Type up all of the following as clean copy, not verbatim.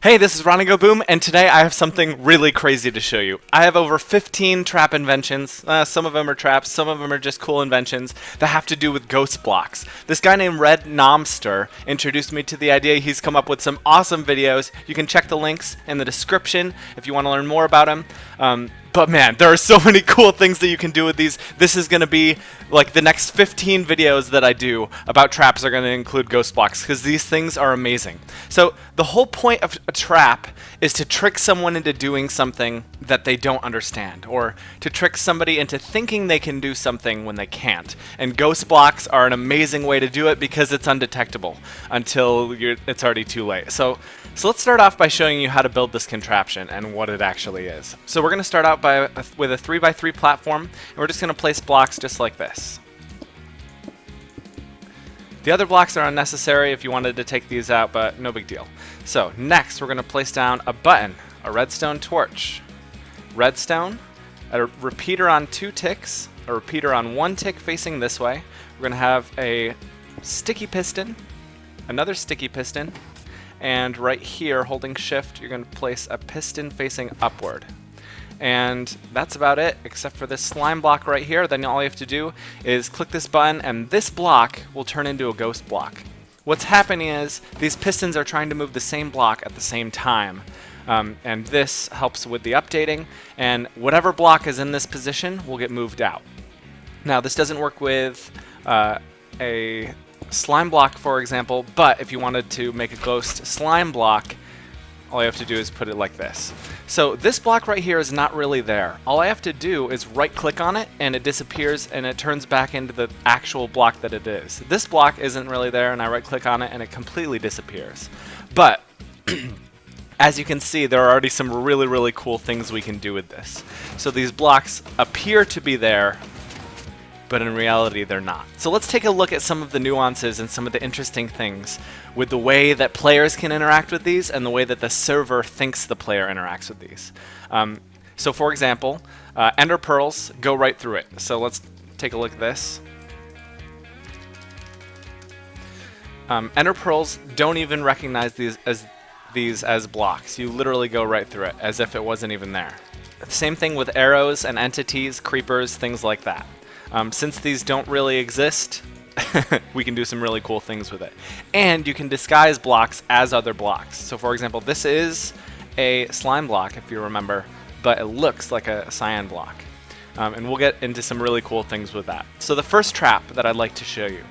Hey, this is RonnygoBOOM, and today I have something really crazy to show you. I have over 15 trap inventions. Some of them are traps, some of them are just cool inventions that have to do with ghost blocks. This guy named rednomster introduced me to the idea. He's come up with some awesome videos. You can check the links in the description if you want to learn more about him. But man, there are so many cool things that you can do with these. This is going to be like the next 15 videos that I do about traps are going to include ghost blocks because these things are amazing. So the whole point of a trap is to trick someone into doing something that they don't understand, or to trick somebody into thinking they can do something when they can't. And ghost blocks are an amazing way to do it because it's undetectable until it's already too late. So let's start off by showing you how to build this contraption and what it actually is. So we're going to start out with a 3x3 platform, and we're just going to place blocks just like this. The other blocks are unnecessary if you wanted to take these out, but no big deal. So next we're going to place down a button, a redstone torch, redstone, a repeater on 2 ticks, a repeater on 1 tick facing this way. We're going to have a sticky piston, another sticky piston, and right here, holding shift, you're going to place a piston facing upward. And that's about it, except for this slime block right here. Then all you have to do is click this button, and this block will turn into a ghost block. What's happening is these pistons are trying to move the same block at the same time. And this helps with the updating, and whatever block is in this position will get moved out. Now, this doesn't work with a slime block, for example, but if you wanted to make a ghost slime block, all you have to do is put it like this. So this block right here is not really there. All I have to do is right click on it and it disappears and it turns back into the actual block that it is. This block isn't really there, and I right click on it and it completely disappears. But as you can see, there are already some really cool things we can do with this. So these blocks appear to be there, but in reality they're not. So let's take a look at some of the nuances and some of the interesting things with the way that players can interact with these and the way that the server thinks the player interacts with these. So for example, ender pearls go right through it. So let's take a look at this. Ender pearls don't even recognize these as blocks. You literally go right through it as if it wasn't even there. Same thing with arrows and entities, creepers, things like that. Since these don't really exist, we can do some really cool things with it. And you can disguise blocks as other blocks. So for example, this is a slime block, if you remember, but it looks like a cyan block. And we'll get into some really cool things with that. So the first trap that I'd like to show you.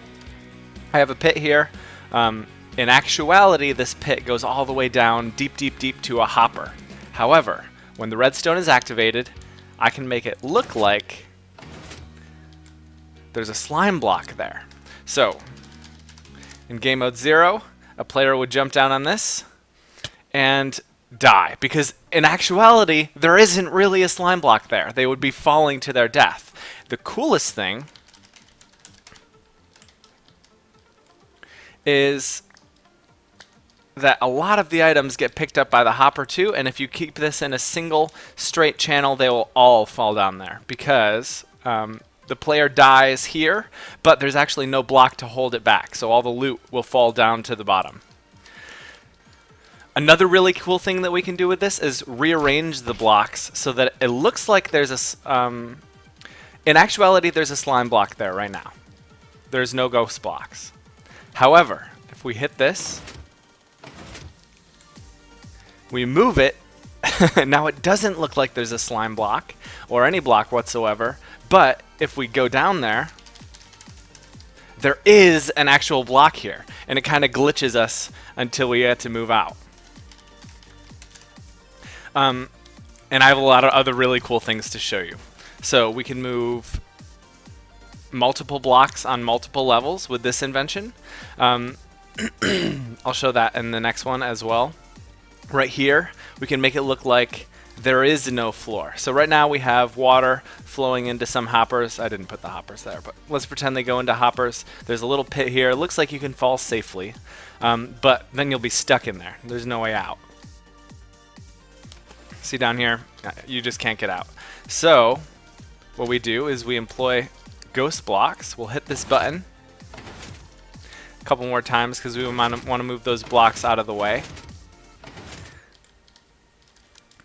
I have a pit here. In actuality, this pit goes all the way down deep to a hopper. However, when the redstone is activated, I can make it look like there's a slime block there. So, in game mode 0, a player would jump down on this and die, because in actuality, there isn't really a slime block there. They would be falling to their death. The coolest thing is that a lot of the items get picked up by the hopper too, and if you keep this in a single straight channel, they will all fall down there, because the player dies here, but there's actually no block to hold it back, so all the loot will fall down to the bottom. Another really cool thing that we can do with this is rearrange the blocks so that it looks like there's a... in actuality, there's a slime block there right now. There's no ghost blocks. However, if we hit this, we move it, now it doesn't look like there's a slime block or any block whatsoever, but if we go down there, there is an actual block here, and it kind of glitches us until we get to move out. And I have a lot of other really cool things to show you. So we can move multiple blocks on multiple levels with this invention. I'll show that in the next one as well. Right here, we can make it look like there is no floor. So right now we have water flowing into some hoppers. I didn't put the hoppers there, but let's pretend they go into hoppers. There's a little pit here. It looks like you can fall safely, but then you'll be stuck in there. There's no way out. See down here? You just can't get out. So what we do is we employ ghost blocks. We'll hit this button a couple more times because we want to move those blocks out of the way.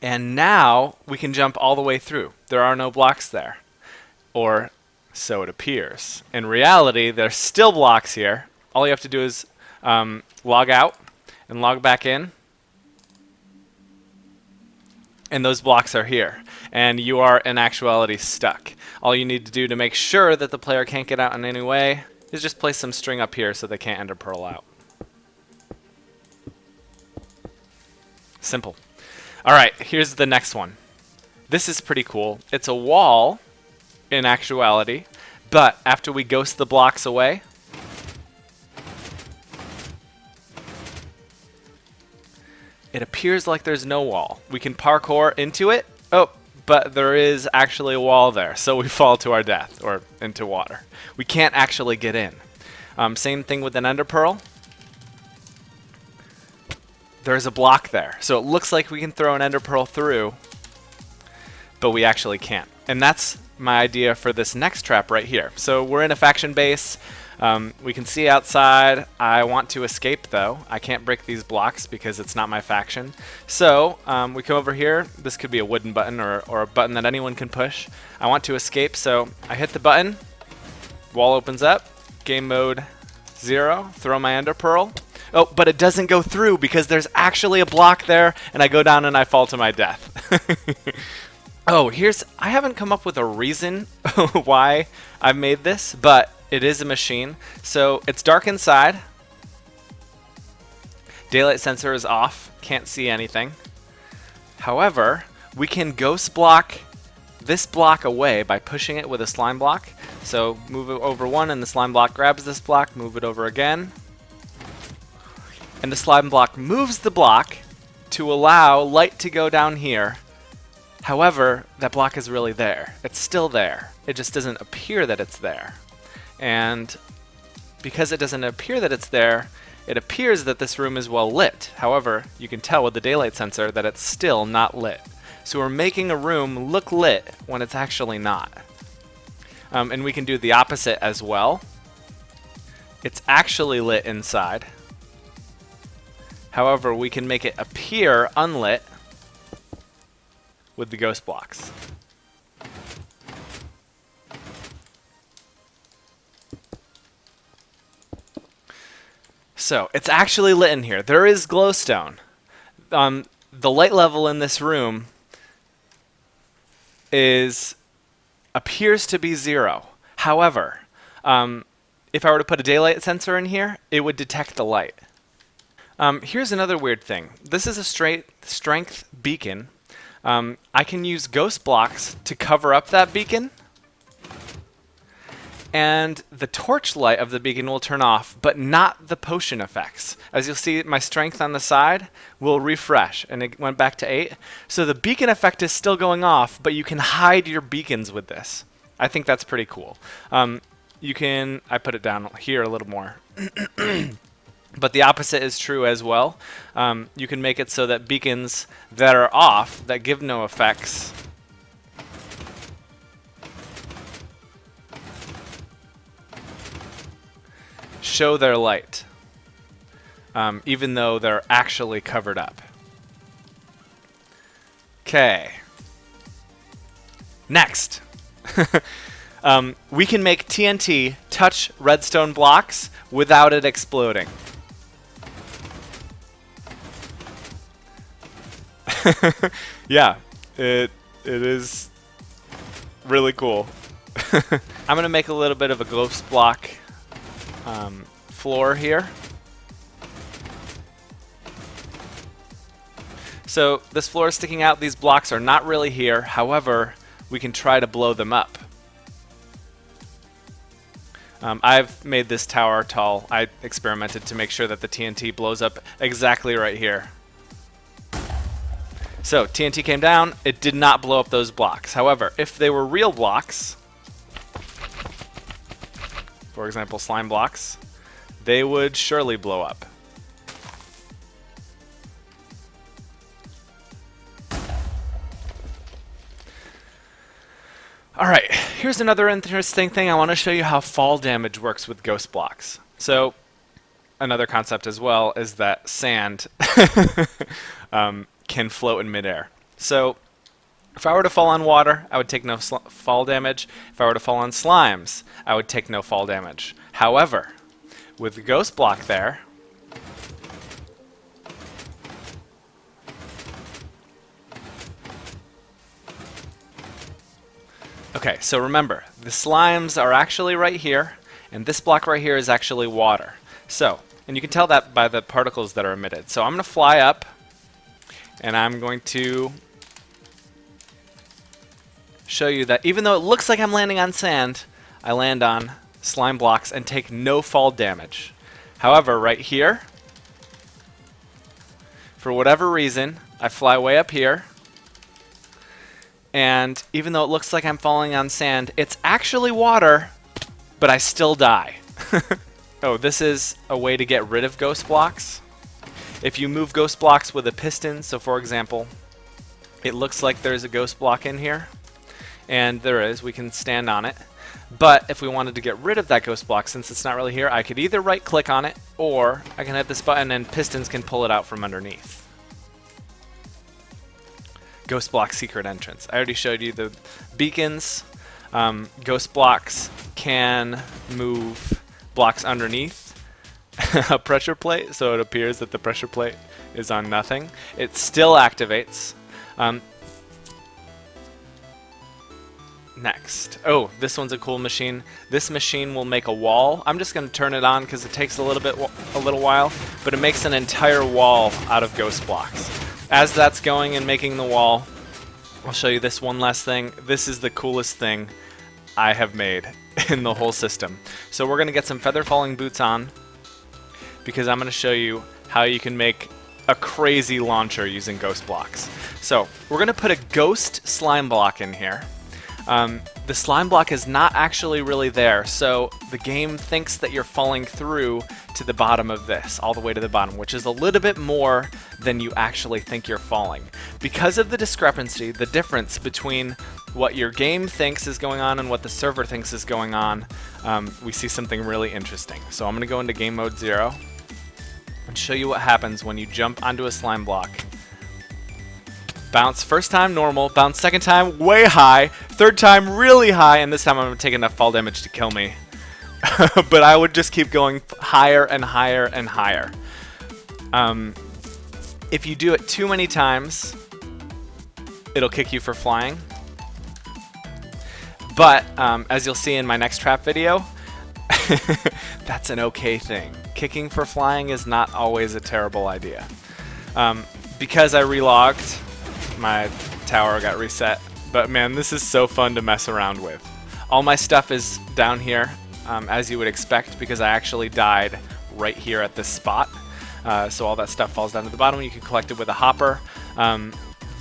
And now we can jump all the way through. There are no blocks there. Or so it appears. In reality, there's still blocks here. All you have to do is log out and log back in. And those blocks are here. And you are, in actuality, stuck. All you need to do to make sure that the player can't get out in any way is just place some string up here so they can't ender pearl out. Simple. Alright, here's the next one. This is pretty cool. It's a wall, in actuality, but after we ghost the blocks away, it appears like there's no wall. We can parkour into it. Oh, but there is actually a wall there, so we fall to our death, or into water. We can't actually get in. Same thing with an ender pearl. There's a block there, so it looks like we can throw an ender pearl through, but we actually can't. And that's my idea for this next trap right here. So we're in a faction base. We can see outside. I want to escape, though. I can't break these blocks because it's not my faction. So we come over here. This could be a wooden button or a button that anyone can push. I want to escape, so I hit the button. Wall opens up. Game mode 0. Throw my ender pearl. Oh, but it doesn't go through because there's actually a block there, and I go down and I fall to my death. Oh, I haven't come up with a reason why I made this, but it is a machine. So it's dark inside. Daylight sensor is off. Can't see anything. However, we can ghost block this block away by pushing it with a slime block. So move it over one and the slime block grabs this block, move it over again. And the slime block moves the block to allow light to go down here. However, that block is really there. It's still there. It just doesn't appear that it's there. And because it doesn't appear that it's there, it appears that this room is well lit. However, you can tell with the daylight sensor that it's still not lit. So we're making a room look lit when it's actually not. And we can do the opposite as well. It's actually lit inside. However, we can make it appear unlit with the ghost blocks. So, it's actually lit in here. There is glowstone. The light level in this room appears to be 0. However, if I were to put a daylight sensor in here, it would detect the light. Here's another weird thing. This is a strength beacon. I can use ghost blocks to cover up that beacon, and the torch light of the beacon will turn off, but not the potion effects. As you'll see, my strength on the side will refresh, and it went back to 8. So the beacon effect is still going off, but you can hide your beacons with this. I think that's pretty cool. I put it down here a little more. But the opposite is true as well. You can make it so that beacons that are off, that give no effects, show their light, even though they're actually covered up. Okay. Next. We can make TNT touch redstone blocks without it exploding. Yeah, it is really cool. I'm going to make a little bit of a ghost block floor here. So this floor is sticking out. These blocks are not really here. However, we can try to blow them up. I've made this tower tall. I experimented to make sure that the TNT blows up exactly right here. So TNT came down. It did not blow up those blocks. However, if they were real blocks, for example slime blocks, they would surely blow up. Alright, here's another interesting thing. I want to show you how fall damage works with ghost blocks. So, another concept as well is that sand can float in midair. So if I were to fall on water, I would take no fall damage. If I were to fall on slimes, I would take no fall damage. However, with the ghost block there, okay, so remember, the slimes are actually right here, and this block right here is actually water. So, and you can tell that by the particles that are emitted. So I'm going to fly up, and I'm going to show you that even though it looks like I'm landing on sand, I land on slime blocks and take no fall damage. However, right here, for whatever reason, I fly way up here, and even though it looks like I'm falling on sand, it's actually water, but I still die. Oh, this is a way to get rid of ghost blocks. If you move ghost blocks with a piston, so for example, it looks like there's a ghost block in here, and there is, we can stand on it. But if we wanted to get rid of that ghost block, since it's not really here, I could either right click on it, or I can hit this button and pistons can pull it out from underneath. Ghost block secret entrance. I already showed you the beacons. Ghost blocks can move blocks underneath a pressure plate, so it appears that the pressure plate is on nothing. It still activates. Next. Oh, this one's a cool machine. This machine will make a wall. I'm just going to turn it on because it takes a little while, but it makes an entire wall out of ghost blocks. As that's going and making the wall, I'll show you this one last thing. This is the coolest thing I have made in the whole system. So we're going to get some feather falling boots on because I'm going to show you how you can make a crazy launcher using ghost blocks. So we're going to put a ghost slime block in here. The slime block is not actually really there, so the game thinks that you're falling through to the bottom of this, all the way to the bottom, which is a little bit more than you actually think you're falling. Because of the discrepancy, the difference between what your game thinks is going on and what the server thinks is going on, we see something really interesting. So I'm going to go into game mode 0 and show you what happens when you jump onto a slime block. Bounce first time normal, bounce second time way high, third time really high, and this time I'm going to take enough fall damage to kill me. But I would just keep going higher and higher and higher. If you do it too many times, it'll kick you for flying. But as you'll see in my next trap video, that's an okay thing. Kicking for flying is not always a terrible idea. Because I relogged, my tower got reset, but man, this is so fun to mess around with. All my stuff is down here, as you would expect, because I actually died right here at this spot. So all that stuff falls down to the bottom. You can collect it with a hopper.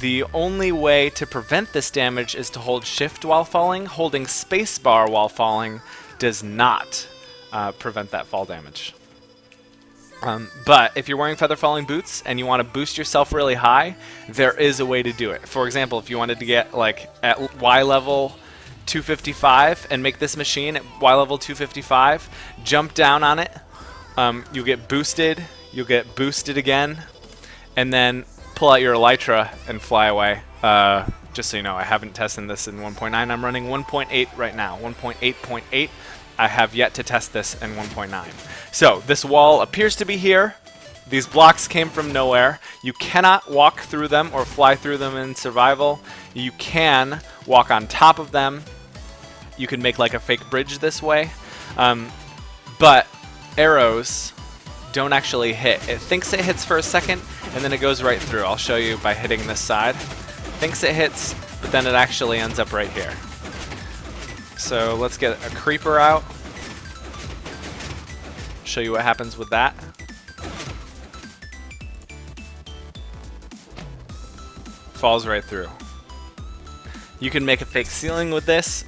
The only way to prevent this damage is to hold shift while falling. Holding spacebar while falling does not prevent that fall damage. But if you're wearing feather falling boots and you want to boost yourself really high, there is a way to do it. For example, if you wanted to get like at Y level 255 and make this machine at Y level 255, jump down on it, you'll get boosted again, and then pull out your elytra and fly away. Just so you know, I haven't tested this in 1.9. I'm running 1.8 right now, 1.8.8. I have yet to test this in 1.9. So this wall appears to be here. These blocks came from nowhere. You cannot walk through them or fly through them in survival. You can walk on top of them. You can make like a fake bridge this way. But arrows don't actually hit. It thinks it hits for a second and then it goes right through. I'll show you by hitting this side. Thinks it hits, but then it actually ends up right here. So let's get a creeper out. Show you what happens with that. Falls right through. You can make a fake ceiling with this.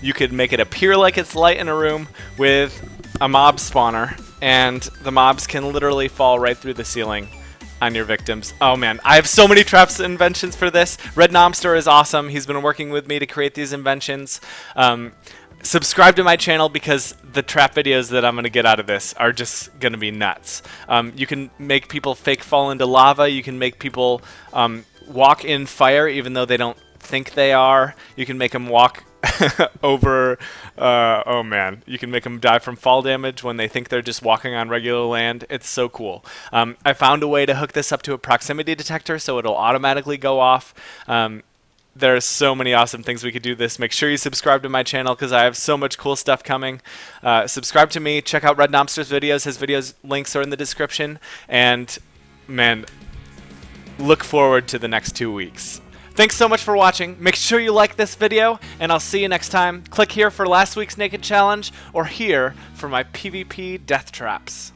You could make it appear like it's light in a room with a mob spawner, and the mobs can literally fall right through the ceiling on your victims. Oh man, I have so many traps and inventions for this. RednomSter is awesome. He's been working with me to create these inventions. Subscribe to my channel because the trap videos that I'm going to get out of this are just going to be nuts. You can make people fake fall into lava. You can make people walk in fire even though they don't think they are. You can make them walk over, oh man, you can make them die from fall damage when they think they're just walking on regular land. It's so cool. I found a way to hook this up to a proximity detector so it'll automatically go off. There's so many awesome things we could do this. Make sure you subscribe to my channel because I have so much cool stuff coming. Subscribe to me. Check out rednomster's videos. His videos links are in the description. And man, look forward to the next 2 weeks. Thanks so much for watching. Make sure you like this video, and I'll see you next time. Click here for last week's Naked Challenge, or here for my PvP death traps.